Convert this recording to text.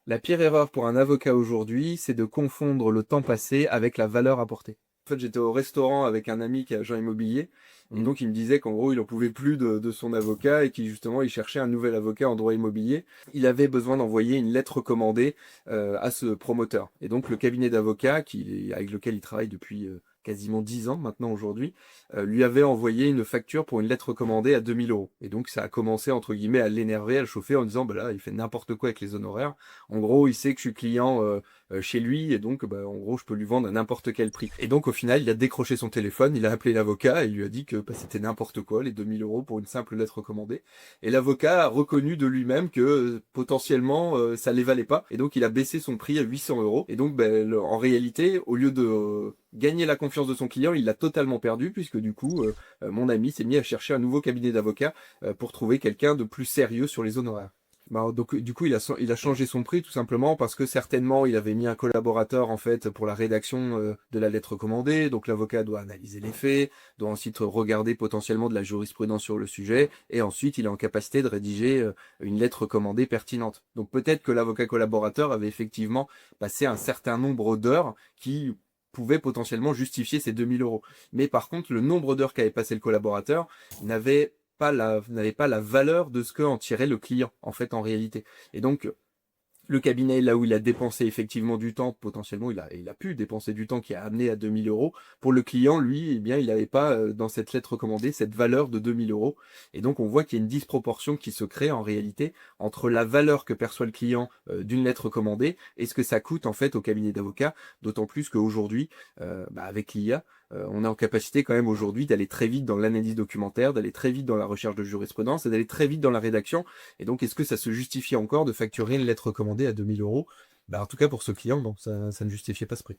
La pire erreur pour un avocat aujourd'hui, c'est de confondre le temps passé avec la valeur apportée. En fait, j'étais au restaurant avec un ami qui est agent immobilier, et donc il me disait qu'en gros, il en pouvait plus de son avocat et qu'il justement, il cherchait un nouvel avocat en droit immobilier. Il avait besoin d'envoyer une lettre recommandée à ce promoteur. Et donc le cabinet d'avocats avec lequel il travaille depuis quasiment 10 ans maintenant aujourd'hui, lui avait envoyé une facture pour une lettre recommandée à 2 000 euros. Et donc ça a commencé entre guillemets à l'énerver, à le chauffer en disant bah là, il fait n'importe quoi avec les honoraires. En gros, il sait que je suis client chez lui et donc bah, en gros je peux lui vendre à n'importe quel prix. Et donc au final il a décroché son téléphone, il a appelé l'avocat et il lui a dit que bah, c'était n'importe quoi, les 2 000 euros pour une simple lettre recommandée. Et l'avocat a reconnu de lui-même que potentiellement ça les valait pas et donc il a baissé son prix à 800 euros. Et donc bah, en réalité au lieu de gagner la confiance de son client, il l'a totalement perdu puisque du coup mon ami s'est mis à chercher un nouveau cabinet d'avocats pour trouver quelqu'un de plus sérieux sur les honoraires. Bah, donc du coup il a changé son prix tout simplement parce que certainement il avait mis un collaborateur en fait pour la rédaction de la lettre recommandée, donc l'avocat doit analyser les faits, doit ensuite regarder potentiellement de la jurisprudence sur le sujet et ensuite il est en capacité de rédiger une lettre recommandée pertinente. Donc peut-être que l'avocat collaborateur avait effectivement passé un certain nombre d'heures qui pouvaient potentiellement justifier ces 2 000 euros. Mais par contre le nombre d'heures qu'avait passé le collaborateur n'avait pas la valeur de ce que en tirait le client, en fait, en réalité. Et donc, le cabinet, là où il a dépensé effectivement du temps, potentiellement, il a pu dépenser du temps qui a amené à 2 000 euros. Pour le client, lui, eh bien, il n'avait pas, dans cette lettre recommandée, cette valeur de 2 000 euros. Et donc, on voit qu'il y a une disproportion qui se crée, en réalité, entre la valeur que perçoit le client d'une lettre recommandée et ce que ça coûte, en fait, au cabinet d'avocats. D'autant plus qu'aujourd'hui, bah, avec l'IA, on est en capacité quand même aujourd'hui d'aller très vite dans l'analyse documentaire, d'aller très vite dans la recherche de jurisprudence et d'aller très vite dans la rédaction. Et donc, est-ce que ça se justifie encore de facturer une lettre recommandée à 2 000 euros? Bah, en tout cas, pour ce client, non, ça ne justifiait pas ce prix.